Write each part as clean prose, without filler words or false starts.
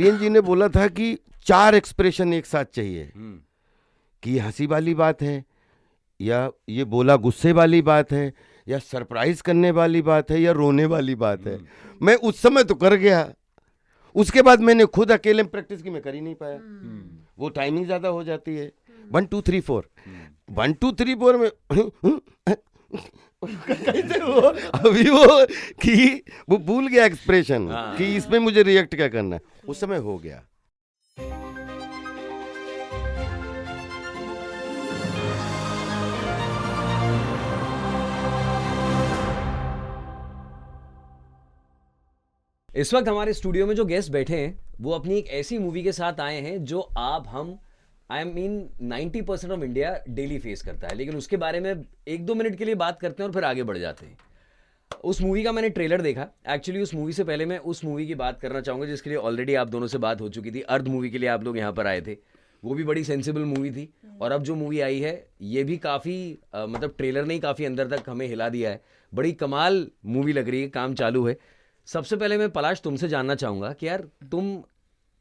Prion जी ने बोला था कि 4 एक्सप्रेशन एक साथ चाहिए, कि हंसी वाली बात है, या ये बोला गुस्से वाली बात है, या सरप्राइज करने वाली बात है, या रोने वाली बात है। मैं उस समय तो कर गया, उसके बाद मैंने खुद अकेले में प्रैक्टिस की, मैं कर ही नहीं पाया। वो टाइमिंग ज्यादा हो जाती है। 1 2 3 4 1 2 3 4 में कैसे वो अभी वो कि वो भूल गया एक्सप्रेशन कि इसमें मुझे रिएक्ट क्या करना है, उस समय हो गया। इस वक्त हमारे स्टूडियो में जो गेस्ट बैठे हैं वो अपनी एक ऐसी मूवी के साथ आए हैं जो हम 90% ऑफ इंडिया डेली फेस करता है, लेकिन उसके बारे में 1-2 मिनट के लिए बात करते हैं और फिर आगे बढ़ जाते हैं। उस मूवी का मैंने ट्रेलर देखा। एक्चुअली उस मूवी से पहले मैं उस मूवी की बात करना चाहूँगा जिसके लिए ऑलरेडी आप दोनों से बात हो चुकी थी। अर्ध मूवी के लिए आप लोग यहाँ पर आए थे, वो भी बड़ी सेंसिबल मूवी थी। और अब जो मूवी आई है ये भी काफ़ी मतलब ट्रेलर ने ही काफ़ी अंदर तक हमें हिला दिया है। बड़ी कमाल मूवी लग रही है, काम चालू है। सबसे पहले मैं पलाश तुमसे जानना चाहूँगा कि यार तुम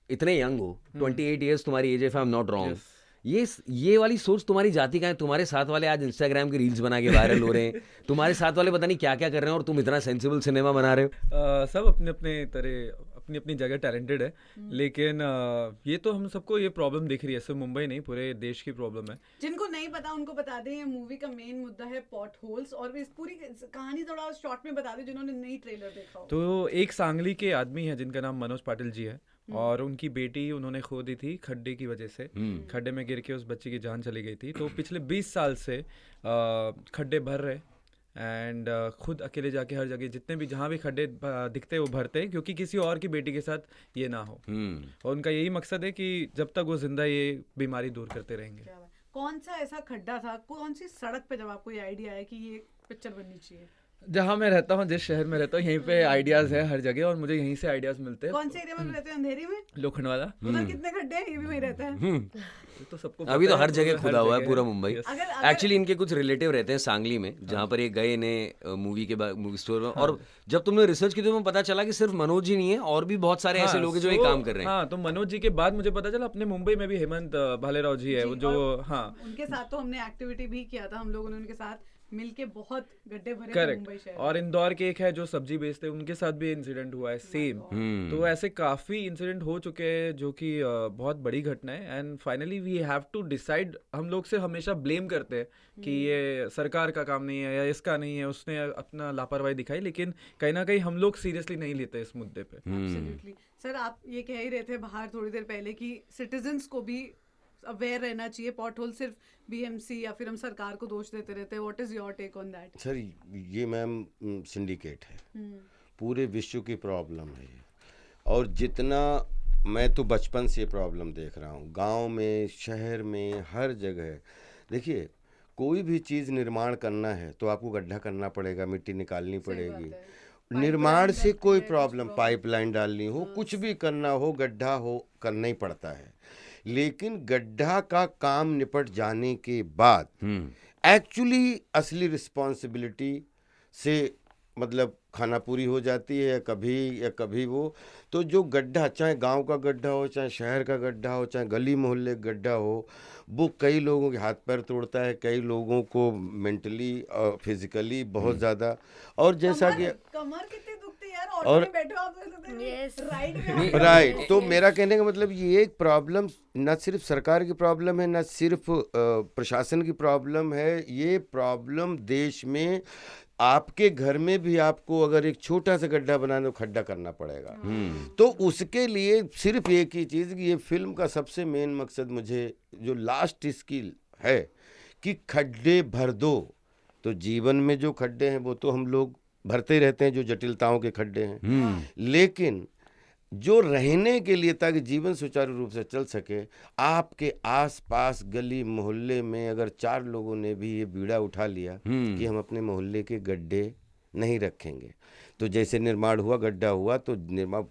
इतने यंग हो, 28 ईयर्स तुम्हारी age, if I am not wrong. ये वाली सोच तुम्हारी जाती कहाँ है? तुम्हारे साथ वाले आज इंस्टाग्राम की रील्स बना के वायरल हो रहे हैं, तुम्हारे साथ वाले पता नहीं क्या क्या कर रहे हैं और तुम इतना सेंसिबल सिनेमा बना रहे हो। सब अपने अपने तरह अपनी अपनी जगह टैलेंटेड है, लेकिन ये तो हम सबको ये प्रॉब्लम दिख रही है, सिर्फ मुंबई नहीं पूरे देश की प्रॉब्लम है। जिनको नहीं पता उनको बता दें, ये मूवी का मेन मुद्दा है पॉट होल्स, और इस पूरी कहानी थोड़ा शॉर्ट में बता दें जिन्होंने नई ट्रेलर देखा हो। तो एक सांगली के आदमी है जिनका नाम मनोज पाटिल जी है, और उनकी बेटी उन्होंने खो दी थी खड्डे की वजह से। खड्डे में गिर के उस बच्ची की जान चली गई थी। तो पिछले 20 साल से खड्डे भर रहे एंड खुद अकेले जाके हर जगह जितने भी जहाँ भी खड्डे दिखते हैं वो भरते हैं, क्योंकि किसी और की बेटी के साथ ये ना हो। और उनका यही मकसद है कि जब तक वो जिंदा ये बीमारी दूर करते रहेंगे। कौन सा ऐसा खड्डा था, कौन सी सड़क पे जब आपको ये आइडिया आया कि ये पिक्चर बननी चाहिए? जहाँ मैं रहता हूँ, जिस शहर में रहता हूँ, यहीं पे आइडियाज है हर जगह, और मुझे यहीं से आइडियाज मिलते हैं। कौन से एरिया में रहते हैं? अंधेरी में? लोखंडवाला। उधर कितने खड्डे हैं? ये भी वहीं रहता है। तो सबको अभी तो हर जगह खुदा हुआ है पूरा मुंबई। अगर एक्चुअली इनके कुछ रिलेटिव रहते हैं सांगली में, जहाँ पर ये गए ने मूवी के बाद मूवी स्टोर में। और जब तुमने रिसर्च की तो तुम्हें पता चला कि सिर्फ मनोज ही नहीं है, और भी बहुत सारे ऐसे लोग हैं जो ये काम कर रहे हैं। हाँ, तो मनोज जी के बाद मुझे पता चला अपने मुंबई में भी हेमंत भालेराव जी है, जो उनके साथ तो हमने एक्टिविटी भी किया था, हम लोगों ने उनके साथ मिलके बहुत गड्ढे भरे थे करेक्ट। मुंबई शहर। और इंदौर के एक है जो सब्जी बेचते हैं, उनके साथ भी इंसिडेंट हुआ है सेम। तो ऐसे काफी इंसिडेंट हो चुके हैं जो कि बहुत बड़ी घटना है। And finally we have to decide. हम लोग से हमेशा ब्लेम करते हैं कि ये सरकार का काम नहीं है या इसका नहीं है, उसने अपना लापरवाही दिखाई, लेकिन कहीं ना कहीं हम लोग सीरियसली नहीं लेते इस मुद्दे पे। एब्सोल्युटली। सर, आप ये कह ही रहे थे बाहर थोड़ी देर पहले कि सिटीजन्स को भी अवेयर रहना चाहिए। पॉट होल सिर्फ बीएमसी या फिर हम सरकार को दोष देते रहते हैं। What is your take on that? Sir, ये मैम सिंडिकेट है, पूरे विश्व की प्रॉब्लम है ये। और जितना मैं तो बचपन से प्रॉब्लम देख रहा हूँ, गांव में, शहर में, हर जगह। देखिए, कोई भी चीज़ निर्माण करना है तो आपको गड्ढा करना पड़ेगा, मिट्टी निकालनी पड़ेगी। निर्माण से कोई प्रॉब्लम, पाइपलाइन डालनी हो, कुछ भी करना हो, गड्ढा हो, करना ही पड़ता है। लेकिन गड्ढा का काम निपट जाने के बाद एक्चुअली असली रिस्पॉन्सिबिलिटी से मतलब खाना पूरी हो जाती है, या कभी वो तो जो गड्ढा, चाहे गांव का गड्ढा हो, चाहे शहर का गड्ढा हो, चाहे गली मोहल्ले का गड्ढा हो, वो कई लोगों के हाथ पैर तोड़ता है, कई लोगों को मेंटली और फिजिकली बहुत ज़्यादा। और जैसा कि कमर कितनी दुखती है यार, ऑटो में बैठे हो आप, राइट। तो मेरा कहने का मतलब ये एक प्रॉब्लम न सिर्फ सरकार की प्रॉब्लम है, न सिर्फ प्रशासन की प्रॉब्लम है, ये प्रॉब्लम देश में आपके घर में भी आपको अगर एक छोटा सा गड्ढा बनाना तो खड्डा करना पड़ेगा। तो उसके लिए सिर्फ एक ही चीज़ कि ये फिल्म का सबसे मेन मकसद, मुझे जो लास्ट इसकी है कि खड्डे भर दो। तो जीवन में जो खड्डे हैं वो तो हम लोग भरते रहते हैं, जो जटिलताओं के खड्डे हैं, लेकिन जो रहने के लिए, ताकि जीवन सुचारू रूप से चल सके, आपके आसपास गली मोहल्ले में अगर 4 लोगों ने भी ये बीड़ा उठा लिया कि हम अपने मोहल्ले के गड्ढे नहीं रखेंगे, तो जैसे निर्माण हुआ, गड्ढा हुआ, तो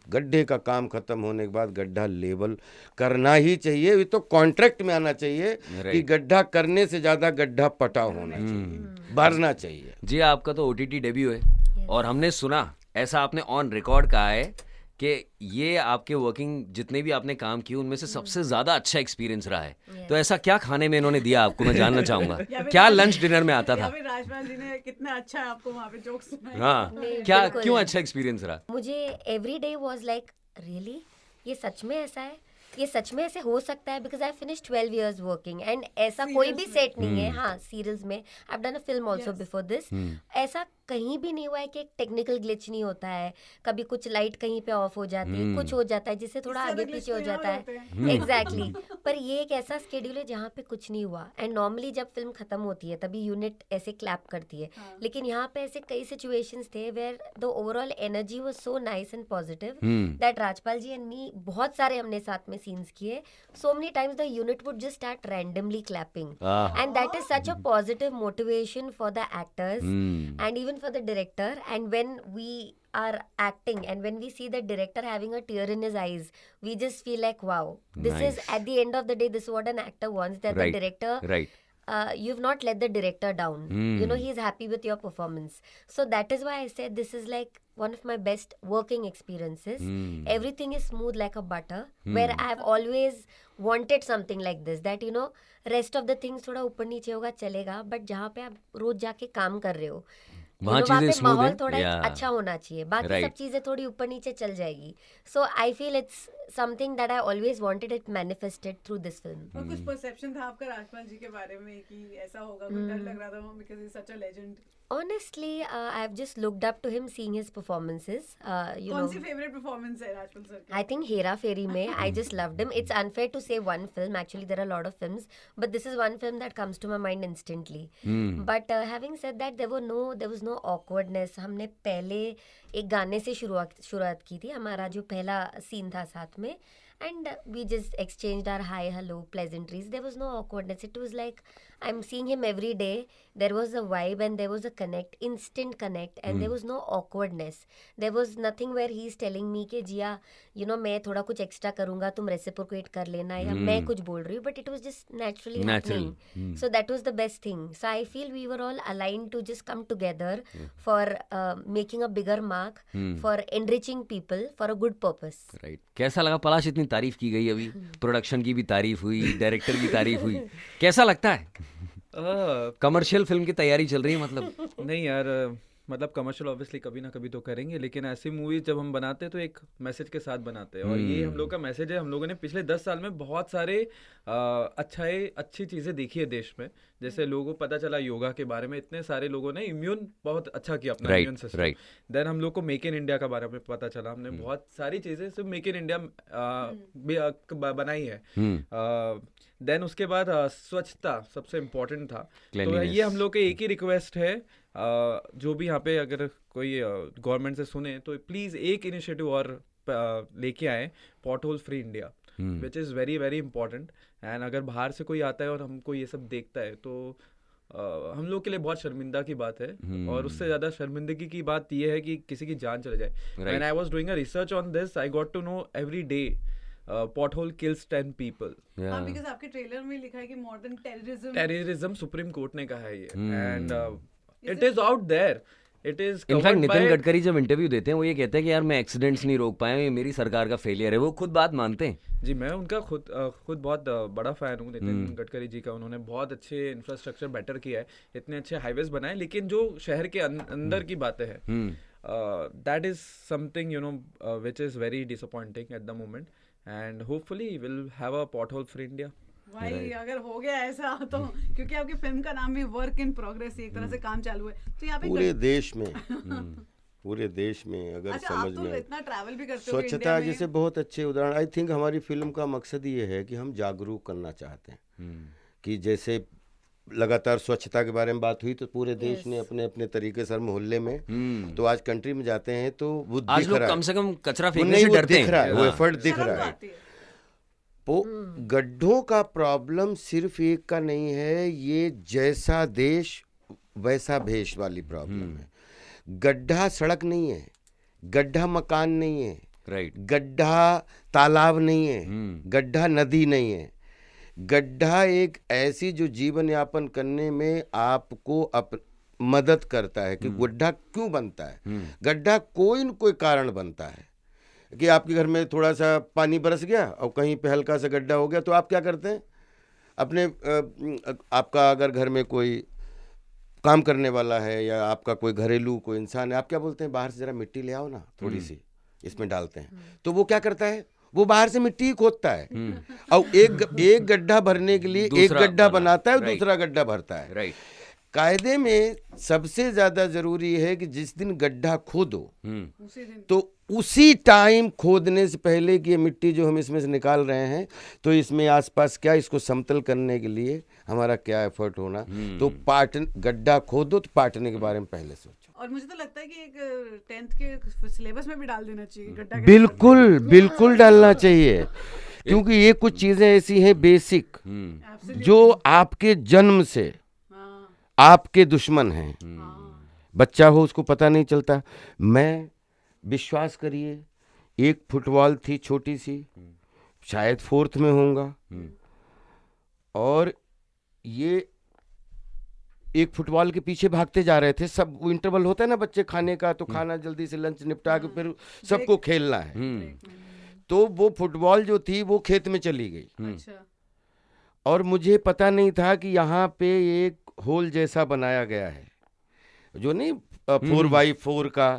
गड्ढे का काम खत्म होने के बाद गड्ढा लेवल करना ही चाहिए। ये तो कॉन्ट्रैक्ट में आना चाहिए कि गड्ढा करने से ज़्यादा गड्ढा पटाव होना चाहिए, भरना चाहिए। जी, आपका तो OTT डेब्यू है और हमने सुना, ऐसा आपने ऑन रिकॉर्ड कहा है कि ये आपके वर्किंग जितने भी आपने काम किए उनमें से सबसे ज्यादा अच्छा एक्सपीरियंस रहा है। तो ऐसा क्या खाने में इन्होंने दिया आपको, मैं जानना चाहूंगा। या फिर क्या राज- लंच डिनर में आता या था? फिर राजपाल जी ने कितना अच्छा आपको वहाँ पे जोक्स सुनाए। हाँ, नहीं, क्या बिल्कुल। क्यों अच्छा एक्सपीरियंस रहा? मुझे every day was like really, ये सच में ऐसा है, ये सच में ऐसे हो सकता है, because I finish 12 years working and ऐसा कोई भी Serials में। सेट नहीं है। हाँ, सीरियल्स में I have done a film also Yes. Before this. ऐसा कहीं भी नहीं हुआ है कि एक टेक्निकल ग्लिच नहीं होता है, कभी कुछ लाइट कहीं पे ऑफ हो जाती है, कुछ हो जाता है जिससे थोड़ा इससे आगे ज्यादा पीछे हो glitch तो जाता यहाँ है। होते हैं। एग्जैक्टली पर ये एक ऐसा स्केड्यूल है जहाँ पे कुछ नहीं हुआ, एंड नॉर्मली जब फिल्म खत्म होती है तभी यूनिट ऐसे क्लैप करती है, लेकिन यहाँ पे ऐसे कई सिचुएशंस थे where the overall energy was so nice and positive that Rajpal ji and me, बहुत सारे हमने साथ में सीन्स किए, so many times the unit would just start randomly clapping, and that is such a positive motivation for the actors and even for the director. And when we are acting and when we see the director having a tear in his eyes, we just feel like, wow, this is Nice. at the end of the day, this is what an actor wants, that Right. the director Right. you've not let the director down. You know, he's happy with your performance. So that is why I said this is like one of my best working experiences. Everything is smooth like a butter, where I have always wanted something like this, that you know, rest of the things थोड़ा ऊपर नीचे होगा चलेगा, but जहाँ पे आप रोज जाके काम कर रहे हो, वहाँ वहाँ चीजें पे smooth माहौल हैं? थोड़ा Yeah. अच्छा होना चाहिए, बाकी Right. सब चीजें थोड़ी ऊपर नीचे चल जाएगी. So I feel it's something that I always wanted, it manifested through this film. और कुछ परसेप्शन था आपका राजपाल जी के बारे में कि ऐसा होगा, कोई डर लग रहा था because he such a legend? Honestly, I've just looked up to him seeing his performances. You कौन know, सी फेवरेट परफॉर्मेंस है राजपाल सर की? I think Hera Fairy mein, I just loved him. It's unfair to say one film. Actually, there are a lot of films, but this is one film that comes to my mind instantly. But having said that, there was no awkwardness. हमने पहले एक गाने से शुरुआत की थी, हमारा जो पहला सीन था साथ में, and we just exchanged our hi, hello, pleasantries. There was no awkwardness. It was like I'm seeing him every day. There was a vibe and there was a connect, instant connect, and there was no awkwardness. There was nothing where he's telling me कि जिया, you know, मैं थोड़ा कुछ extra करूँगा, तुम reciprocate कर लेना, या मैं कुछ बोल रही हूँ, but it was just naturally Natural. happening. So that was the best thing. So I feel we were all aligned to just come together for making a bigger mark, for enriching people for a good purpose. Right. कैसा लगा पलाश? इतनी तारीफ की गई, अभी production की भी तारीफ हुई, डायरेक्टर की तारीफ हुई, कैसा लगता है? कमर्शियल फिल्म की तैयारी चल रही है मतलब? नहीं यार, मतलब कमर्शियल ऑब्वियसली कभी ना कभी तो करेंगे, लेकिन ऐसी मूवीज जब हम बनाते हैं तो एक मैसेज के साथ बनाते हैं, और ये हम लोग का मैसेज है। हम लोगों ने पिछले 10 साल में बहुत सारे अच्छी चीज़ें देखी है देश में, जैसे लोगों को पता चला योगा के बारे में, इतने सारे लोगों ने इम्यून बहुत अच्छा किया अपना Right, immune system. right. Then हम लोग को मेक इन इंडिया के बारे में पता चला, हमने बहुत सारी चीज़ें सिर्फ मेक इन इंडिया बनाई है। देन उसके बाद स्वच्छता सबसे इम्पोर्टेंट था। तो Cleanliness. ये हम लोग के एक ही रिक्वेस्ट है, जो भी यहाँ पे अगर कोई गवर्नमेंट से सुने तो प्लीज़ एक इनिशिएटिव और लेके आए, pothole free India, which is very very important. And अगर बाहर से कोई आता है और हमको ये सब देखता है तो हम लोग के लिए बहुत शर्मिंदा की बात है, और उससे ज़्यादा शर्मिंदगी की बात ये है कि किसी की जान चले जाए। When I was doing a research on this, I got to know every day pothole kills 10 people. हाँ, बिकॉज आपके ट्रेलर में लिखा है कि more than terrorism terrorism supreme court ने कहा है ये, and it is out there, it is in fact Nitin Gadkari जब इंटरव्यू देते हैं वो ये कहते हैं कि यार मैं एक्सीडेंट्स नहीं रोक पाया, ये मेरी सरकार का फेलियर है, वो खुद बात मानते हैं। जी, मैं उनका खुद बहुत बड़ा फैन हूँ नितिन गडकरी जी का। उन्होंने बहुत अच्छे इंफ्रास्ट्रक्चर बेटर किया है, इतने अच्छे हाईवेज बनाए, लेकिन जो शहर के अंदर की बातें हैं, that is something you know which is very disappointing at the moment, and hopefully will have a pothole free India. भाई अगर हो गया ऐसा तो, क्योंकि आपकी फिल्म का नाम भी वर्क इन प्रोग्रेस, एक तरह से काम चालू है, तो यहाँ पे पूरे देश में पूरे देश में अगर अच्छा, आप समझ तो में इतना ट्रैवल भी करते हो स्वच्छता इंडिया में। जैसे बहुत अच्छे उदाहरण, आई थिंक हमारी फिल्म का मकसद ये है कि हम जागरूक करना चाहते हैं कि जैसे लगातार स्वच्छता के बारे में बात हुई, तो पूरे देश ने अपने अपने तरीके से, हर मोहल्ले में, तो आज कंट्री में जाते हैं तो वो आज दिख लोग रहा कम है, से कम कचरा वो फेंकने नहीं से वो डरते दिख रहा है, हैं। वो हाँ। एफर्ट दिख शर्म रहा तो है। आती है। वो गड्ढों का प्रॉब्लम सिर्फ एक का नहीं है, ये जैसा देश वैसा भेष वाली प्रॉब्लम है। गड्ढा सड़क नहीं है, गड्ढा मकान नहीं है, राइट। गड्ढा तालाब नहीं है, गड्ढा नदी नहीं है, गड्ढा एक ऐसी जो जीवन यापन करने में आपको मदद करता है कि गड्ढा क्यों बनता है। गड्ढा कोई न कोई कारण बनता है, कि आपके घर में थोड़ा सा पानी बरस गया और कहीं पे हल्का सा गड्ढा हो गया, तो आप क्या करते हैं अपने आपका अगर घर में कोई काम करने वाला है या आपका कोई घरेलू कोई इंसान है, आप क्या बोलते हैं, बाहर से जरा मिट्टी ले आओ ना थोड़ी सी, इसमें डालते हैं। तो वो क्या करता है, वो बाहर से मिट्टी ही खोदता है और एक गड्ढा भरने के लिए एक दूसरा गड्ढा बना, बनाता है, राइट। दूसरा गड्ढा भरता है। राइट। कायदे में सबसे ज्यादा जरूरी है कि जिस दिन गड्ढा खोदो उसी दिन तो उसी टाइम खोदने से पहले कि ये मिट्टी जो हम इसमें से निकाल रहे हैं, तो इसमें आसपास क्या, इसको समतल करने के लिए हमारा क्या एफर्ट होना। तो गड्ढा खोदो तो पाटने के बारे में पहले सोचो। और मुझे तो लगता है कि एक 10th के सिलेबस में भी डाल देना चाहिए गड्ढा कैसे बिल्कुल बिल्कुल डालना चाहिए, क्योंकि ये कुछ चीजें ऐसी हैं बेसिक करना है। जो आपके जन्म से हाँ, आपके दुश्मन हैं। हाँ, बच्चा हो उसको पता नहीं चलता। मैं विश्वास करिए, एक फुटबॉल थी छोटी सी, शायद 4th में होऊंगा, और ये एक फुटबॉल के पीछे भागते जा रहे थे सब। वो इंटरवल होता है ना बच्चे खाने का, तो खाना जल्दी से लंच निपटा के फिर सबको खेलना है। तो वो फुटबॉल जो थी वो खेत में चली गई अच्छा, और मुझे पता नहीं था कि यहाँ पे एक होल जैसा बनाया गया है, जो नहीं 4x4 का।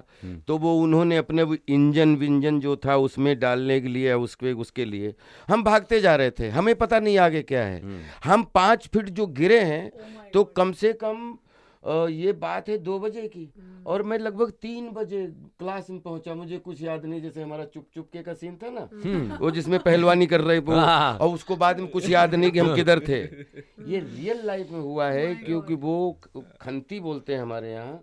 तो वो उन्होंने अपने वो इंजन विंजन जो था उसमें डालने के लिए, उसके लिए हम भागते जा रहे थे, हमें पता नहीं आगे क्या है। हम 5 फीट जो गिरे हैं, तो कम से कम ये बात है 2 बजे की, और मैं लगभग 3 बजे क्लास में पहुंचा। मुझे कुछ याद नहीं, जैसे हमारा चुप चुपके का सीन था ना, वो जिसमें पहलवानी कर रहे वो, और उसको बाद में कुछ याद नहीं कि हम किधर थे। ये रियल लाइफ में हुआ है, क्योंकि वो खंती बोलते हैं हमारे यहाँ।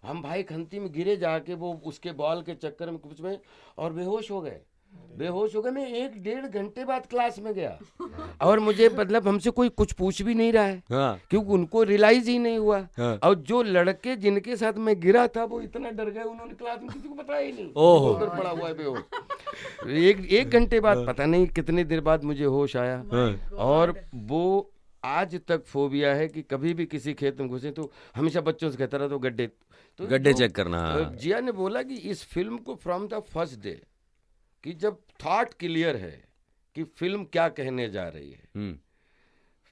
हम भाई खंती में गिरे जाके, वो उसके बॉल के चक्कर में कुछ में, और बेहोश हो गए। मैं 1-1.5 घंटे बाद क्लास में गया, और मुझे मतलब हमसे कोई कुछ पूछ भी नहीं रहा है, क्योंकि उनको रियलाइज ही नहीं हुआ। और जो लड़के जिनके साथ मैं गिरा था वो इतना डर गए, उन्होंने क्लास में किसी को बताया ही नहीं, उधर पड़ा हुआ है बेहोश। एक घंटे बाद, पता नहीं कितने देर बाद मुझे होश आया। और वो आज तक फोबिया है कि कभी भी किसी खेत में घुसे तो हमेशा बच्चों से कहता रहा, तो गड्ढे चेक करना। जिया ने बोला कि इस फिल्म को फ्रॉम द फर्स्ट डे, कि जब थॉट क्लियर है कि फिल्म क्या कहने जा रही है,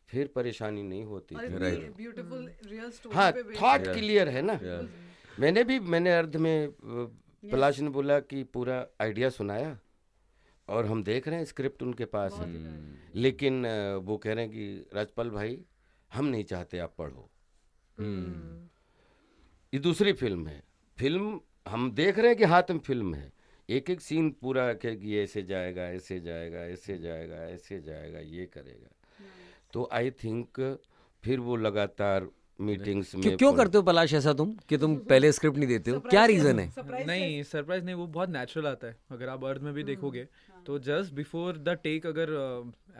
फिर परेशानी नहीं होती। ब्यूटीफुल रियल स्टोरी हाँ, पे based थॉट है। क्लियर है ना। मैंने अर्ध में पलाश ने बोला कि पूरा आइडिया सुनाया, और हम देख रहे हैं स्क्रिप्ट उनके पास है, लेकिन वो कह रहे हैं कि राजपाल भाई हम नहीं चाहते आप पढ़ो। ये दूसरी फिल्म है। फिल्म हम देख रहे हैं कि हाथ में फिल्म है, एक एक सीन पूरा कि ये ऐसे जाएगा, ऐसे जाएगा, ऐसे जाएगा, ऐसे जाएगा, ये करेगा। तो आई थिंक फिर वो लगातार मीटिंग्स में क्यों करते हो पलाश ऐसा तुम, कि तुम पहले स्क्रिप्ट नहीं देते हो? क्या रीजन है? नहीं, सरप्राइज नहीं, वो बहुत नेचुरल आता है। अगर आप अर्थ में भी देखोगे तो जस्ट बिफोर द टेक अगर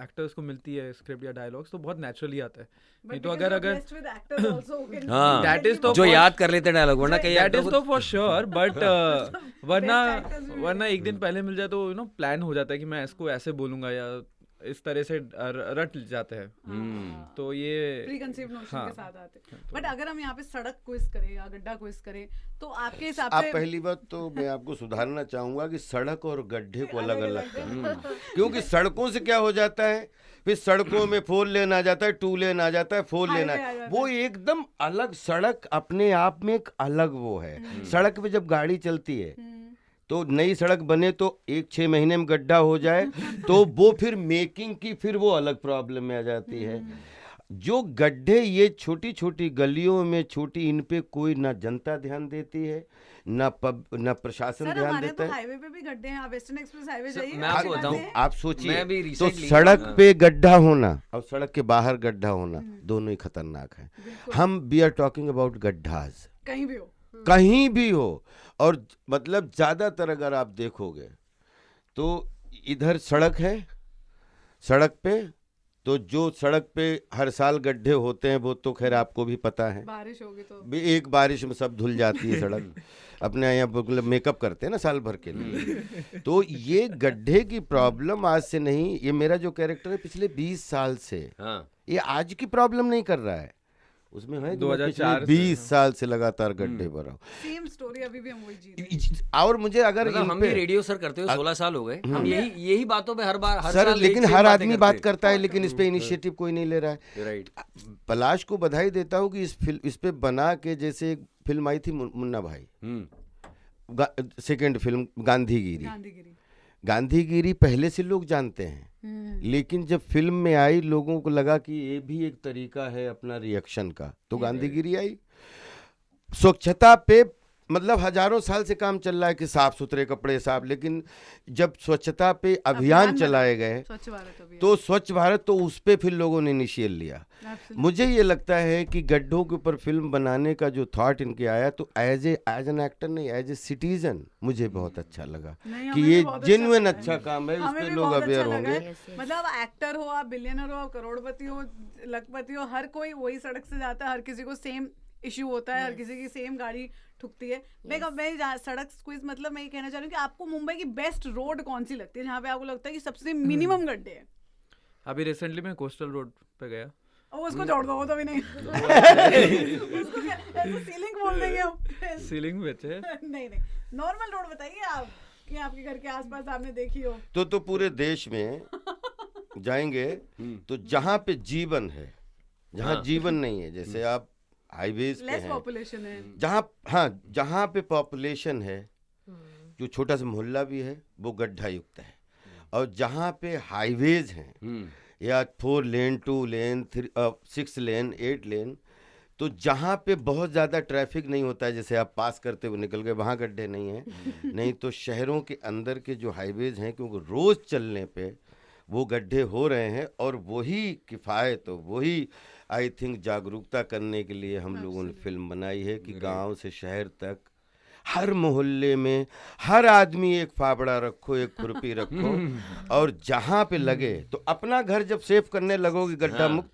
एक्टर्स को मिलती है स्क्रिप्ट या डायलॉग्स, तो बहुत नेचुरली आता है। नहीं तो अगर हाँ, That is तो जो for- याद कर लेते डायलॉग, वरना कई दैट actor इज को- तो फॉर श्योर, बट वरना actors भी वरना एक दिन पहले मिल जाए तो प्लान हो जाता है कि मैं इसको ऐसे बोलूंगा या इस तरह से रट जाते हैं। तो ये प्रीकंसीव नोशन हाँ। के साथ आते। बट अगर हम यहाँ पे सड़क क्विज करें या गड्ढा क्विज करें, तो आपके हिसाब आप से पहली बात तो मैं आपको सुधारना चाहूंगा कि सड़क और गड्ढे को अलग अलग करें, क्योंकि सड़कों से क्या हो जाता है, फिर सड़कों में 4 लेन आ जाता है, 2 लेन आ जाता है, 4 लेन Highway आ जाता वो एकदम अलग। सड़क अपने आप में एक अलग वो है। सड़क पे जब गाड़ी चलती है, तो नई सड़क बने तो 1-6 महीने में गड्ढा हो जाए, तो वो फिर मेकिंग की फिर वो अलग प्रॉब्लम में आ जाती है। जो गड्ढे ये छोटी छोटी गलियों में छोटी, इन पे कोई ना जनता ध्यान देती है, ना प्रशासन सर ध्यान हमारे देता तो है। हाईवे पे भी गड्ढे हैं। आप वेस्टर्न एक्सप्रेस हाईवे सर, जाइए, मैं आपको आपके पास बताऊं, है। आप सोचिए, मैं भी तो recently- सड़क हाँ। पे गड्ढा होना और सड़क के बाहर गड्ढा होना दोनों ही खतरनाक है। हम वी आर टॉकिंग अबाउट गड्ढाज, कहीं भी हो। कहीं भी हो। और मतलब ज्यादातर अगर आप देखोगे तो इधर सड़क है, सड़क पे तो जो सड़क पे हर साल गड्ढे होते हैं वो तो खैर आपको भी पता है, बारिश होगी तो एक बारिश में सब धुल जाती है सड़क। अपने यहाँ मतलब मेकअप करते हैं ना साल भर के लिए। तो ये गड्ढे की प्रॉब्लम आज से नहीं, ये मेरा जो कैरेक्टर है पिछले 20 साल से, हाँ, ये आज की प्रॉब्लम नहीं कर रहा है। उसमें है कि मैं 2004 पिछले से, 20 साल से लगातार गड्ढे भर रहा हूँ। सेम स्टोरी अभी भी हम वही जी रहे हैं। और मुझे अगर मतलब इन हम पे भी रेडियो सर करते हुए 16 साल हो गए, हम यही बातों पे हर बार हर सर, साल लेकिन एक हर same आदमी बातें बात करते करता है, लेकिन इस पे इनिशिएटिव कोई नहीं ले रहा है। हैं। राइट। पलाश को बधाई देता हूँ कि इस पे बना के, जैसे एक फिल्म आई थी मुन्ना भाई, सेकंड फिल्म गांधीगिरी। गांधीगिरी। गांधीगिरी पहले से लोग जानते हैं, लेकिन जब फिल्म में आई लोगों को लगा कि ये भी एक तरीका है अपना रिएक्शन का, तो गांधीगिरी आई। स्वच्छता पे मतलब हजारों साल से काम चल रहा है कि साफ सुथरे कपड़े साफ, लेकिन जब स्वच्छता पे अभियान चलाए गए स्वच्छ भारत अभियान। तो स्वच्छ भारत, तो उस पे फिर लोगों ने इनिशियल लिया। मुझे ये लगता है कि गड्ढों के ऊपर फिल्म बनाने का जो थॉट इनके आया, तो एज एन एक्टर नहीं, एज ए सिटीजन मुझे बहुत अच्छा लगा नहीं, कि हमें ये भी बहुत जेन्युइन लगा अच्छा है। काम है, इस हमें पे भी लोग बहुत अवेयर अच्छा लगा होंगे। है। मतलब आप एक्टर हो, आप बिलियनर हो, आप करोड़पति हो, लखपति हो, हर कोई वही सड़क से जाता है, हर किसी को सेम इश्यू होता है, हर किसी की सेम गाड़ी ठुकती है। मैं सड़क क्विज, मतलब मैं ये कहना चाह रही हूँ कि आपको मुंबई की बेस्ट रोड कौन सी लगती है, जहाँ पे आपको लगता है कि सबसे मिनिमम गड्ढे हैं? अभी रिसेंटली मैं कोस्टल रोड पे गया। और उसको जोड़ दो, वो तो भी नहीं। उसको क्या ऐसे सीलिंग बोल देंगे हम? सीलिंग भी अच्छे है। नहीं नहीं, नॉर्मल रोड बताइए आप कि आपके घर के आसपास आपने देखी हो। तो पूरे देश में जाएंगे तो जहाँ पे जीवन है, जहाँ जीवन नहीं है, जैसे आप हाईवेज पे लेस हैं, पॉपुलेशन है। जहाँ पे पॉपुलेशन है, जो छोटा सा मोहल्ला भी है, वो गड्ढा युक्त है। और जहाँ पे हाईवेज हैं या 4 लेन 2 लेन 6 लेन 8 लेन, तो जहाँ पे बहुत ज़्यादा ट्रैफिक नहीं होता है, जैसे आप पास करते हुए निकल गए, वहाँ गड्ढे नहीं हैं। नहीं तो शहरों के अंदर के जो हाईवेज हैं, क्योंकि रोज़ चलने पे वो गड्ढे हो रहे हैं, और वही किफ़ायत, वही आई थिंक जागरूकता करने के लिए हम लोगों ने फिल्म बनाई है कि गांव से शहर तक हर मोहल्ले में हर आदमी एक फावड़ा रखो, एक खुरपी रखो, और जहाँ पे लगे, तो अपना घर जब सेफ करने लगोगे गड्ढा मुक्त,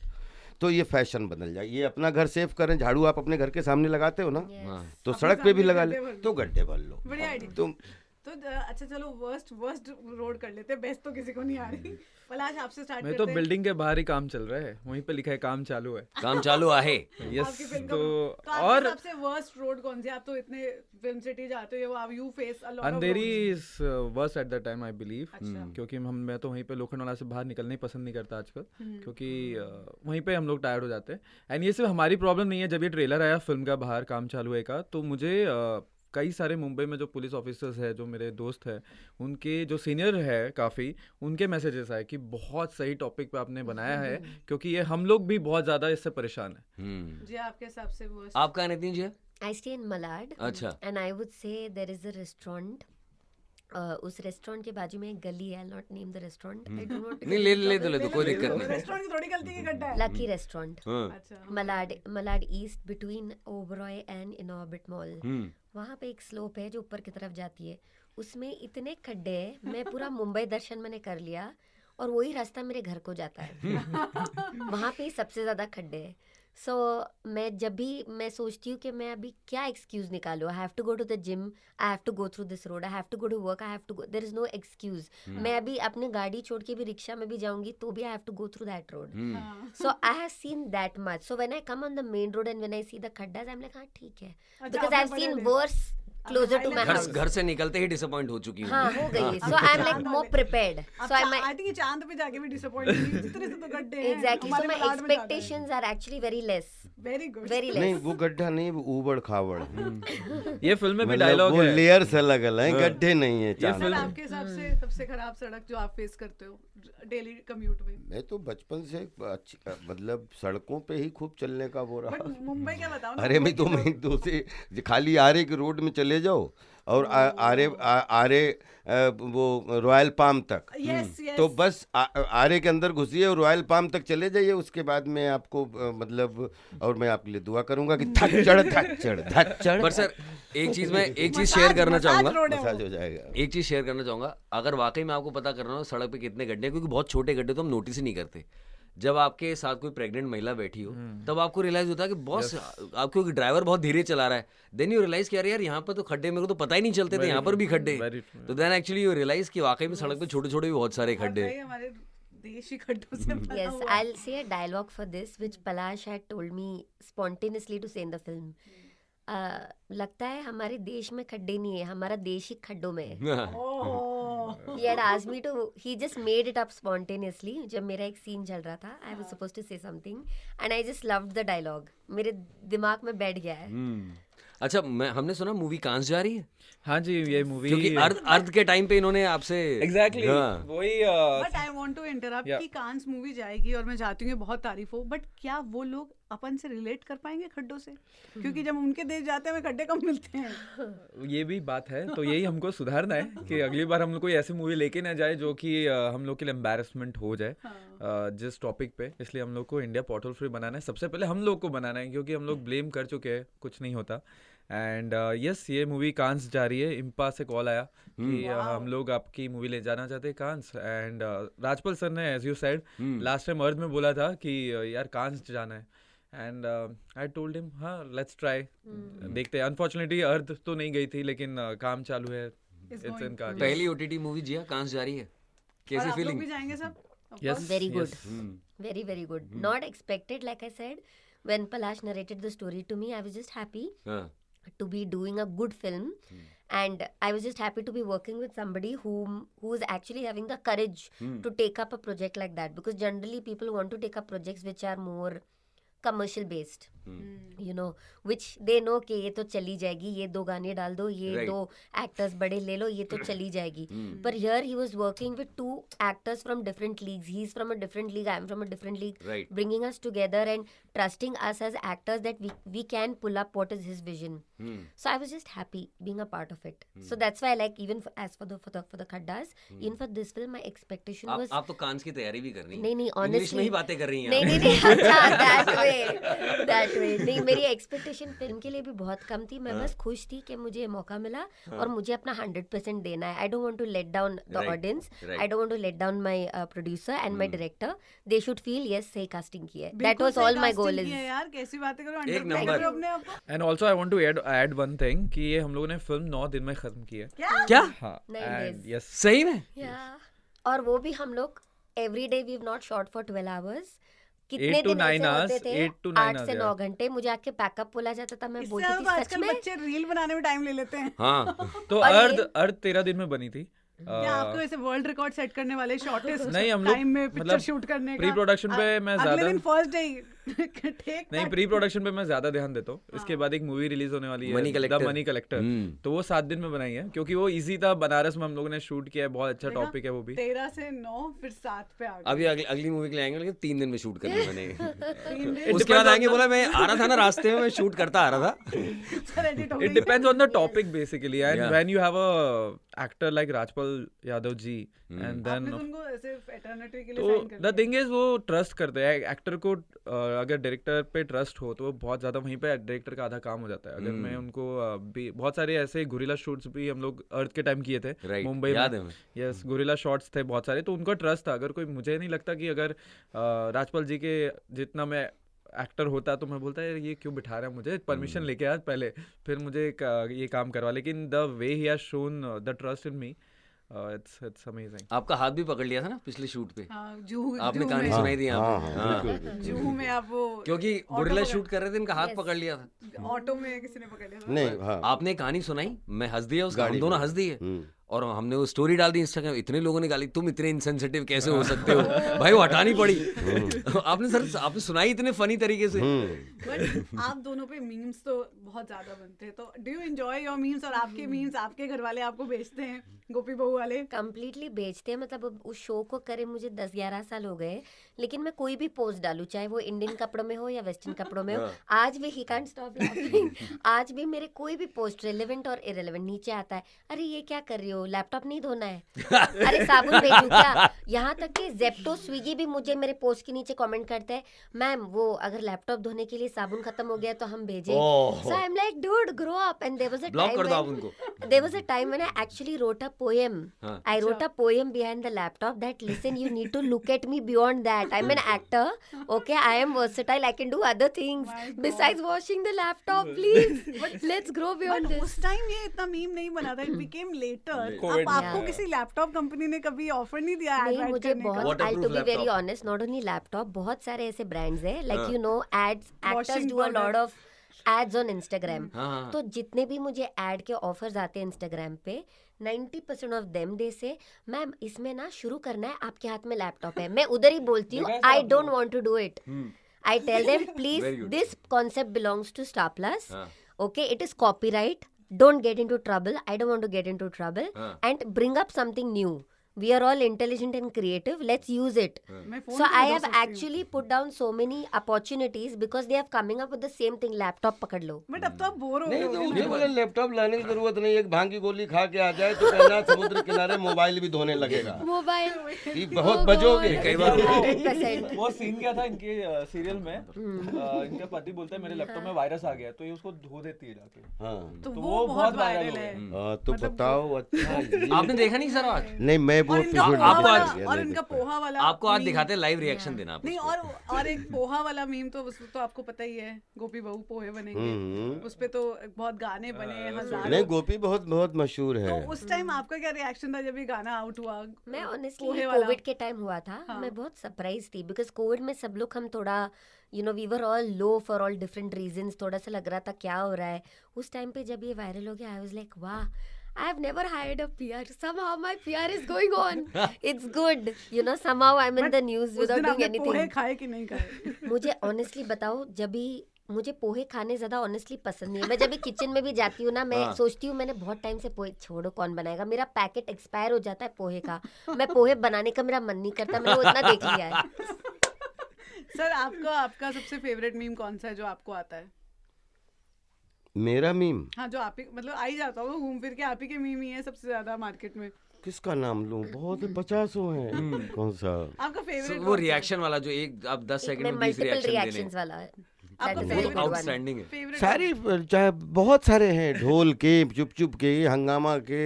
तो ये फैशन बदल जाए। ये अपना घर सेफ करें, झाड़ू आप अपने घर के सामने लगाते हो ना, तो सड़क पे भी लगा ले, तो गड्ढे भर लो। बढ़िया आइडिया। तो अच्छा चलो वर्स्ट रोड कर लेते हैं, बेस्ट तो किसी को नहीं आ रही। पलाश आपसे स्टार्ट मैं करते तो हैं। बिल्डिंग के बाहर ही काम चल रहा है, वहीं पे लिखा है काम चालू है। काम चालू आहे। यस। आपकी फिल्म का तो आपके और सबसे वर्स्ट रोड कौन सी? आप तो इतने फिल्म सिटी जाते हो, आप you face a lot of Andheri is worst at the time I believe, अच्छा। क्योंकि मैं तो वहीं पे लोखंडवाला से बाहर निकलना ही पसंद नहीं करता आजकल, क्योंकि वहीं पे हम लोग टायर्ड हो जाते हैं। एंड ये सिर्फ हमारी प्रॉब्लम नहीं है। जब ये ट्रेलर आया फिल्म का बाहर काम चालू है का, तो मुझे कई सारे मुंबई में जो पुलिस ऑफिसर्स है, जो मेरे दोस्त हैं, उनके जो सीनियर है काफ़ी, उनके मैसेजेस आए कि बहुत सही टॉपिक पे आपने बनाया है, क्योंकि ये हम लोग भी बहुत ज़्यादा इससे परेशान है। जी आपके हिसाब से वर्स्ट? आपका Nitin ji? I stay in Malad. अच्छा। And I would say there is a restaurant. उस रेस्टोरेंट के बाजू में एक गली है, I'll not name the restaurant. I do not. नहीं, ले दो, कोई दिक्कत नहीं। रेस्टोरेंट की थोड़ी गलती की गड्ढा है। Lucky Restaurant. अच्छा। Malad East between Oberoi and Inorbit Mall. वहाँ पे एक स्लोप है जो ऊपर की तरफ जाती है, उसमें इतने खड्डे हैं, मैं पूरा मुंबई दर्शन मैंने कर लिया, और वही रास्ता मेरे घर को जाता है। वहाँ पे सबसे ज़्यादा खड्डे हैं। सो मैं जब भी मैं सोचती हूँ कि मैं अभी क्या एक्सक्यूज़ निकालूँ, I have to go to the gym, I have to go through this road, I have to go to work, I have to go, there is no excuse. मैं अभी अपनी गाड़ी छोड़ के भी रिक्शा में भी जाऊँगी तो भी I have to go through that road. So I have seen that much. So when I come on the main road and when I see the खड्डास, आई एम लाइक हाँ ठीक है, because I have seen worse closer to my house. घर से निकलते ही disappoint हो चुकी हूँ। हाँ हो गई। So I'm like more prepared. So I'm I think ये चांद पे जाके भी डिसअपॉइंट हुई, जितने से तो गड्ढे हैं। exactly. So हमारे my मलाड में ज्यादा है। expectations are actually very less. Very good. Very नहीं, less. वो गड्ढा नहीं, वो ऊबड़ खावड़। ये फिल्म में भी मतलब डायलॉग वो है। लेयर्स अलग अलग हैं, गड्ढे नहीं है। चांद सर पे। आपके हिसाब से सबसे खराब सड़क जो आप फेस करते हो डेली कम्यूट में? मैं तो बचपन से अच्छी, मतलब सड़कों पे ही खूब चलने का वो रहा। बट मुंबई क्या बताओ ना, अरे मुंबई मैं तो के लोग- मैं तो से खाली आरे के रोड में चले जाओ, और आरे वो रॉयल पाम तक, Yes, yes. तो बस आरे के अंदर घुसिए और रॉयल पाम तक चले जाइए। उसके बाद में आपको मतलब, और मैं आपके लिए दुआ करूंगा कि धच्चड़ धच्चड़ धच्चड़ पर सर एक चीज शेयर करना चाहूंगा, रोड है वो। मसाज हो जाएगा। एक चीज शेयर करना चाहूंगा। अगर वाकई में आपको पता करना हो सड़क पे कितने गड्ढे हैं, क्योंकि बहुत छोटे गड्ढे तो हम नोटिस ही नहीं करते। जब आपके साथ कोई प्रेग्नेंट महिला बैठी हो तब आपको रियलाइज होता है कि बॉस आपको ड्राइवर बहुत धीरे चला रहा है, देन यू रियलाइज कि यार यहाँ पर तो खड्डे, मेरे को तो पता ही नहीं चलते थे यहाँ पर भी खड्डे। तो देन एक्चुअली यू रियलाइज कि वाकई में सड़क पे छोटे छोटे भी बहुत सारे खड्डे और हैं। भाई हमारे देश ही खड्डों से भरा Yes, हुआ है। I'll say a dialogue for this, which Palash had told me spontaneously to say in the film. लगता है हमारे देश में खड्डे नहीं है, हमारा देश ही खड्डों में है. Oh. He had asked me to, he just made it up spontaneously. जब मेरा एक सीन चल रहा था, I was supposed to say something, and I just loved the dialogue. मेरे दिमाग में बैठ गया है. अच्छा, हमने सुना मूवी कांस जा रही है, हाँ जी, ये मूवी क्योंकि अर्ध के टाइम पे इन्होंने आपसे एग्जैक्टली हाँ। वही but I want to interrupt Yeah. कि कांस मूवी जाएगी और मैं चाहती हूँ ये बहुत तारीफ हो, बट क्या वो लोग अपन से रिलेट कर पाएंगे खड्डों से? क्योंकि जब उनके देश जाते हैं हमें खड्डे कम मिलते हैं. ये भी बात है, तो यही हमको सुधारना है कि अगली बार हम लोग कोई ऐसी मूवी लेके ना जाए जो कि हम लोग के लिए एम्बैरेसमेंट हो जाए जिस टॉपिक पे. इसलिए हम लोग को इंडिया पोर्टल फ्री बनाना है, सबसे पहले हम लोग को बनाना है, क्योंकि हम लोग ब्लेम कर चुके हैं, कुछ नहीं होता. एंड यस, ये मूवी कांस जा रही है. इम्पा से कॉल आया कि हम लोग आपकी मूवी ले जाना चाहते हैं कांस. एंड राजपाल सर ने, as you said, last time अर्थ में बोला था कि यार कांस जाना है. एंड आई टोल्ड हिम हाँ लेट्स ट्राई, देखते हैं. अनफॉर्चुनेटली अर्थ तो नहीं गई थी, लेकिन काम चालू है. It's in card. पहली OTT मूवी जिया कांस जा रही है, और कैसी आप लोग फीलिंग? भी जाएंगे सब? Of Yes. course. Very good. Yes. Very, very good. Not expected, like I said. When Palash narrated the story to me, I was just happy हाँ. to be doing a good film. And I was just happy to be working with somebody who is actually having the courage to take up a project like that. Because generally people want to take up projects which are more commercial based. You know, which they know कि ये तो चली जाएगी, ये 2 गाने डाल दो, ये Right. 2 actors बड़े ले लो, ये तो चली जाएगी. But here he was working with 2 actors from different leagues. He's from a different league, I'm from a different league. Right. Bringing us together and trusting us as actors that we can pull up what is his vision. So I was just happy being a part of it. So that's why, like, even as for the Khaddas, even for this film, my expectation was आप तो कांस की तैयारी भी कर रही हैं. नहीं, English में ही honestly- बातें कर रही हैं नहीं आप. नहीं नहीं अच्छा that way नहीं. मेरी एक्सपेक्टेशन फिल्म के लिए भी बहुत कम थी. मैं बस खुश थी कि मुझे ये मौका मिला और मुझे अपना 100% देना है. I don't want to let down the Right, audience, right. I don't want to let down my producer and my director. They should feel yes सही कास्टिंग की है. दैट बिल्कुल वाज सही ऑल माय casting गोल की is है यार, कैसी बातें करो, एक underplay नंबर. करो अपने आप को. And also I want to add one thing कि ये हम लोगों ने फिल्म 9 दिन में खत्म की है. क्या हाँ. 9 एंड days. यस, सही में? और वो भी हम लोग every day we have not shot for 12 hours. कितने 8 to दिन 9 ऐसे होते hours, थे 8 to 9 8 से hours, 9 घंटे. मुझे आके पैकअप बोला जाता था, मैं इससे बोलती ज्यादा थी तो सच आजकल में. बच्चे रील बनाने में टाइम ले लेते हैं. हाँ. तो और अर्ध 13 दिन में बनी थी. क्या आपको ऐसे वर्ल्ड रिकॉर्ड सेट करने वाले शॉर्टेस्ट नहीं, हम लोग टाइम में पिक्चर मतलब शूट करने का pre-production पे मैं अगले ज्यादा- दिन फर्स्ट डे टेक नहीं, प्री प्रोडक्शन पे मैं ज्यादा ध्यान देता हूँ. इसके बाद एक मूवी रिलीज होने वाली है, Money Collector. The money collector. तो वो 7 दिन में बनाई है, क्योंकि वो इजी था. बनारस में हम लोगों ने शूट किया है, बहुत अच्छा टॉपिक है वो भी. 13 से 9 फिर 7 पे आ गए. अभी अगली मूवी के लिए आएंगे, लेकिन 3 दिन में शूट करनी मैंने. 3 दिन उसके बाद आएंगे, बोला मैं आ रहा था ना रास्ते में, मैं शूट करता आ रहा था. सर एडिट हो It गई. depends on the topic basically, and Yeah. when you have a actor like Rajpal Yadav ji, and then आपने तो उनको ऐसे एटर्निटी के लिए तो साइन कर द थिंग इज वो ट्रस्ट करते हैं एक्टर को. अगर डायरेक्टर पे ट्रस्ट हो तो वो बहुत ज्यादा वहीं पे डायरेक्टर का आधा काम हो जाता है. अगर मैं उनको बहुत सारे ऐसे गुरिल्ला शूट्स भी हम लोग अर्थ के टाइम किए थे Right, मुंबई याद में. है हमें. यस, गुरिल्ला शॉट्स थे बहुत सारे, तो उनका ट्रस्ट था. अगर कोई, मुझे नहीं लगता कि अगर राजपाल जी के जितना मैं एक्टर होता तो मैं बोलता है ये क्यों बिठा रहा है मुझे, परमिशन लेके आ पहले, फिर मुझे ये काम करवा. लेकिन the way he has shown the trust in me, it's amazing. आपका हाथ भी पकड़ लिया था ना पिछले शूट पे, हाँ, जूहू आपने जूहू कहानी में- सुनाई थी हाँ, आपने. हाँ, हाँ. बिल्कुल. जूहू में आप वो क्योंकि ऑटो गुरिल्ला पकड़- शूट कर रहे थे, इनका हाथ पकड़ लिया था. ऑटो में किसी ने पकड़ लिया था. नहीं, हाँ. आपने कहानी सुनाई, मैं हंस दिया उसका, हम गाड़ी दोनों में. हंस दिए. और हमने वो स्टोरी डाल दी इंस्टाग्राम. इतने लोगों ने गाली, तुम इतने इनसेंसिटिव कैसे हो सकते हो भाई, वो हटानी पड़ी. आपने सुनाई इतने फनी तरीके से. बट आप दोनों पे मीम्स तो बहुत ज्यादा बनते हैं, तो do you enjoy your memes? और आपके मीम्स आपके घर वाले आपको भेजते हैं, गोपी बहू वाले? कंप्लीटली बेचते हैं. मतलब अब उस शो को करे मुझे 10-11 साल हो गए, लेकिन मैं कोई भी पोस्ट डालूं, चाहे वो इंडियन कपड़ों में हो या वेस्टर्न कपड़ों में हो, आज भी ही कांट स्टॉप लाफिंग. आज भी मेरे कोई भी पोस्ट रिलेवेंट और इरेलेवेंट नीचे आता है, अरे ये क्या कर रही हो, लैपटॉप नहीं धोना है, अरे साबुन भेजूं क्या. यहाँ तक कि जेप्टो स्विगी भी मुझे मेरे पोस्ट के नीचे कमेंट करते हैं, मैम वो अगर लैपटॉप धोने के लिए साबुन खत्म हो गया तो हम भेजें. So I am like dude grow up. And there was a block कर दो आप टाइम उनको. there was a time when I actually wrote a poem. हाँ. I wrote a poem behind the laptop that, listen, you need to look at me beyond that. I'm an actor. Okay, I am versatile. I can do other things My God. besides washing the laptop. Please, let's grow beyond but this. उस time ये इतना meme नहीं बना था. It became letter Covid आपको किसी laptop company ने कभी ऑफर नहीं दिया नहीं ad मुझे करने का? बहुत I Waterproof to be very laptop. Honest not only laptop बहुत सारे ऐसे ब्रांड्स हैं like you know ads actors Washing do a powder. Lot of ads on Instagram हाँ। तो जितने भी मुझे एड के ऑफर्स आते हैं इंस्टाग्राम पे 90% ऑफ देम दे से मैम इसमें ना शुरू करना है आपके हाथ में लैपटॉप है मैं उधर ही बोलती हूँ I don't want to do it I tell them, please, Very good. this concept belongs to Star Plus. हाँ. Okay, it is copyright. Don't get into trouble. I don't want to get into trouble. हाँ. And bring up something new. We are all intelligent and creative. Let's use it. मैं phone So पे I दो have सकती हूँ। actually put down so many opportunities because they have coming up with the same thing. Laptop पकड़ लो. But अब तो आप bore हो गए नहीं तो होगे उसको बोला लैपटॉप लाने की जरूरत नहीं, एक भांग की गोली खा के आ जाए तो कहना समुद्र किनारे मोबाइल भी धोने लगेगा Mobile. कि बहुत बजोगे। कई बार 100%. वो सीन क्या था इनके सीरियल में इनका पति बोलता है मेरे लैपटॉप में वायरस आ गया तो ये उसको धो देती है जाके हाँ तो तो वो वो बहुत बहुत वायरल viral है। हुआ। तो बताओ अच्छा ये आपने देखा नहीं सर आज? नहीं मैं और बहुत इनका पिछड़ पोहा आपको गया, आज- वाला और नहीं इनका देख पाया। पोहा वाला आपको आज meme- दिखाते हैं लाइव रिएक्शन देना आप नहीं उसको। और एक पोहा वाला मीम तो उस तो आपको पता ही है, गोपी बहू पोहे बनेंगे, उस पे तो बहुत गाने बने नहीं हजारों। गोपी बहुत बहुत मशहूर है। तो उस टाइम आपका क्या रिएक्शन था जब ये गाना आउट हुआ? मैं ऑनेस्टली पोहे वाला। कोविड के टाइम हुआ था हाँ। मैं बहुत सरप्राइज थी बिकॉज कोविड में सब लोग हम थोड़ा we were all low for all different reasons थोड़ा सा लग रहा था क्या हो रहा है उस टाइम पे जब ये वायरल हो गया आई वाज लाइक वाह I have never hired a PR. Somehow my PR is going on. It's good. Somehow I'm in the news उस without दिन doing आपने पोहे anything. खाए कि नहीं खाए? मुझे ऑनेस्टली बताओ जब भी मुझे पोहे खाने ज्यादा ऑनेस्टली पसंद नहीं है मैं जब भी किचन में भी जाती हूँ ना मैं सोचती हूँ मैंने बहुत टाइम से पोहे छोड़ो कौन बनाएगा मेरा पैकेट एक्सपायर हो जाता है पोहे का मैं पोहे बनाने का मेरा मन नहीं करता मैंने वो इतना देख लिया है सर आपका सबसे फेवरेट मीम कौन सा है जो आपको आता है? मेरा मीम हाँ जो आप ही मतलब आ ही जाता होगा घूम फिर के आप ही के मीम ही है सबसे ज्यादा मार्केट में। किसका नाम लूं, बहुत 50 हैं। कौन सा आपका फेवरेट वो रिएक्शन वाला जो एक आप 10 मैं सेकंड में 20 मल्टीपल रिएक्शन देने रिएक्शंस वाला है आपका That is a favorite good one. Outstanding है। फेवरेट सारी चाहे बहुत सारे हैं, ढोल के, चुप चुप के, हंगामा के,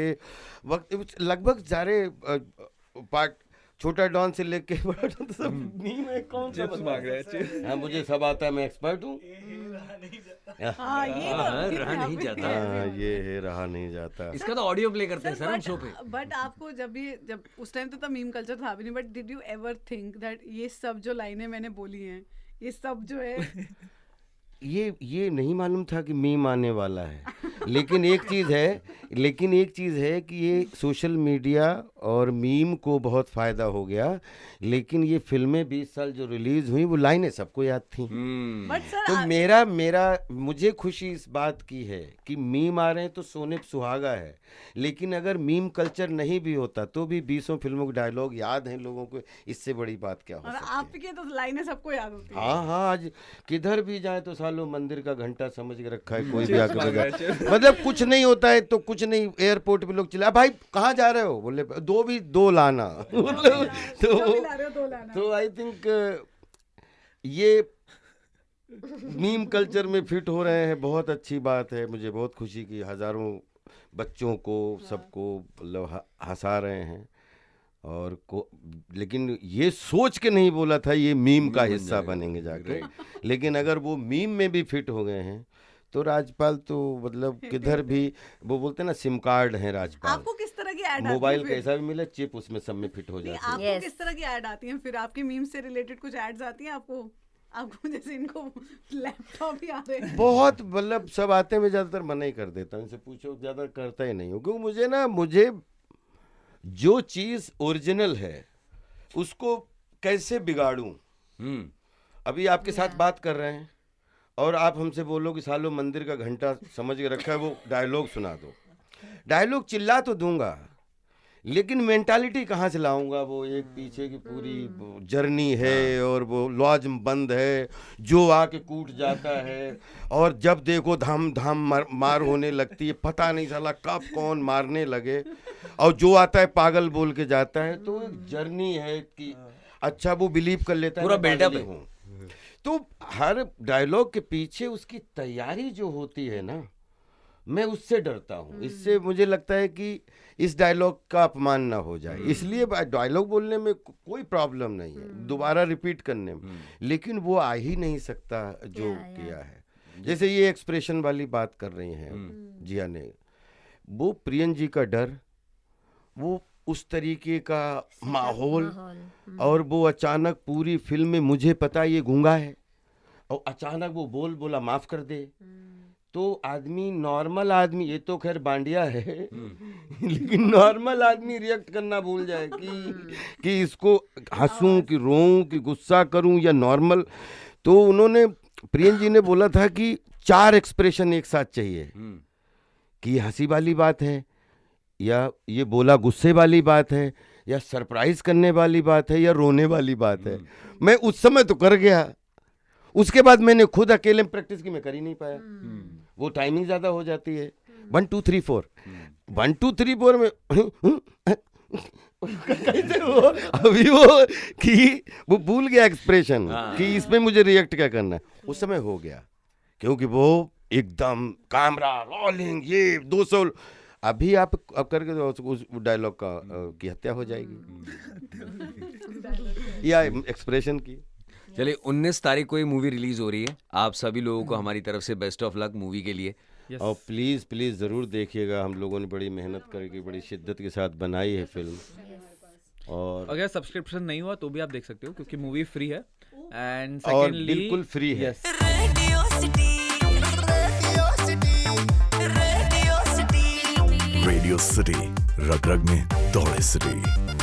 वक्त लगभग सारे पार्ट, छोटा डॉन से लेके बड़ा डॉन सब मीम है। कौन सा चिप्स मांग रहे हैं चिप्स हाँ मुझे सब आता है, मैं एक्सपर्ट हूँ। हाँ ये हाँ, रहा नहीं जाता। हाँ ये है रहा नहीं जाता। इसका तो ऑडियो प्ले करते हैं सर हम शो पे। बट आपको जब उस टाइम तो मीम कल्चर था भी नहीं, but did you ever think that ये सब जो लाइनें मैंने बोली हैं ये सब जो है ये नहीं मालूम था कि मीम आने वाला है। लेकिन एक चीज़ है कि ये सोशल मीडिया और मीम को बहुत फ़ायदा हो गया। लेकिन ये फिल्में 20 साल जो रिलीज़ हुई वो लाइनें सबको याद थी। बट सर तो मेरा मुझे खुशी इस बात की है कि मीम आ रहे हैं तो सोने पे सुहागा है। लेकिन अगर मीम कल्चर नहीं भी होता तो भी 20 फिल्मों के डायलॉग याद हैं लोगों को, इससे बड़ी बात क्या हो और सकती है। आपके तो लाइनें सबको याद होती है। हाँ आज किधर भी जाए तो सालों मंदिर का घंटा समझ के रखा है, कोई भी आके बजा, मतलब कुछ नहीं होता है तो कुछ नहीं। एयरपोर्ट पे लोग चिल्ला भाई कहाँ जा रहे हो, बोले दो लाना। तो आई थिंक ये मीम कल्चर में फिट हो रहे हैं, बहुत अच्छी बात है। मुझे बहुत खुशी की हजारों बच्चों को सबको मतलब हंसा रहे हैं और लेकिन ये सोच के नहीं बोला था ये मीम का हिस्सा बनेंगे जाके। लेकिन अगर वो मीम में भी फिट हो गए हैं तो राजपाल तो मतलब किधर भी वो बोलते हैं ना सिम कार्ड है राजपाल। आपको किस तरह की ऐड मोबाइल कैसा भी मिले चिप उसमें सब में फिट हो जाती है। आपको Yes. किस तरह की ऐड आती है फिर? आपकी मीम से रिलेटेड कुछ एड्स आती हैं आपको जैसे इनको लैपटॉप ही आ रहे हैं। बहुत मतलब सब आते हैं, मैं ज़्यादातर मना ही कर देता हूँ। इनसे पूछो ज़्यादा करता ही नहीं हूँ क्योंकि मुझे जो चीज़ ओरिजिनल है उसको कैसे बिगाड़ूं। अभी आपके साथ बात कर रहे हैं और आप हमसे बोलो कि सालों मंदिर का घंटा समझ के रखा है, वो डायलॉग सुना दो। डायलॉग चिल्ला तो दूंगा लेकिन मेंटालिटी कहाँ से लाऊंगा? वो एक पीछे की पूरी जर्नी है और वो लॉज बंद है, जो आके कूट जाता है और जब देखो धाम धाम मार होने लगती है, पता नहीं साला कब कौन मारने लगे, और जो आता है पागल बोल के जाता है। तो एक जर्नी है कि अच्छा वो बिलीव कर लेता है पूरा मैं build-up पागल है। हूँ। तो हर डायलॉग के पीछे उसकी तैयारी जो होती है ना, मैं उससे डरता हूँ। इससे मुझे लगता है कि इस डायलॉग का अपमान ना हो जाए, इसलिए डायलॉग बोलने में कोई प्रॉब्लम नहीं है, दोबारा रिपीट करने में। लेकिन वो आ ही नहीं सकता जो किया है। जैसे ये एक्सप्रेशन वाली बात कर रही हैं जिया ने, वो प्रियन जी का डर वो उस तरीके का माहौल, माहौल। और वो अचानक पूरी फिल्म में मुझे पता ये गूंगा है और अचानक वो बोला माफ कर दे, तो आदमी, नॉर्मल आदमी, ये तो खैर बांडिया है लेकिन नॉर्मल आदमी रिएक्ट करना भूल जाए कि इसको हंसूं कि रोऊं कि गुस्सा करूं या नॉर्मल। तो उन्होंने, प्रियन जी ने बोला था कि 4 एक्सप्रेशन एक साथ चाहिए, कि ये हंसी वाली बात है, या ये बोला गुस्से वाली बात है, या सरप्राइज करने वाली बात है, या रोने वाली बात है। मैं उस समय तो कर गया, उसके बाद मैंने खुद अकेले में प्रैक्टिस की, मैं कर ही नहीं पाया, वो टाइमिंग ज्यादा हो जाती है। 1 2 3 4 1 2 3 4 में कैसे वो अभी वो भूल गया एक्सप्रेशन कि इसमें मुझे रिएक्ट क्या करना है। उस समय हो गया, क्योंकि वो एकदम कैमरा रोलिंग, ये 200, अभी आप अब करके तो उस डायलॉग का की हत्या हो जाएगी या एक्सप्रेशन की। चलिए 19 तारीख को ये मूवी रिलीज हो रही है, आप सभी लोगों को हमारी तरफ से बेस्ट ऑफ लक मूवी के लिए। और प्लीज़ प्लीज़ ज़रूर देखिएगा, हम लोगों ने बड़ी मेहनत करके बड़ी शिद्दत के साथ बनाई है फिल्म। और अगर सब्सक्रिप्शन नहीं हुआ तो भी आप देख सकते हो, क्योंकि मूवी फ्री है। एंड और सेकेंडली बिल्कुल फ्री है। रेडियो सिटी, रग रग में दौड़े सिटी।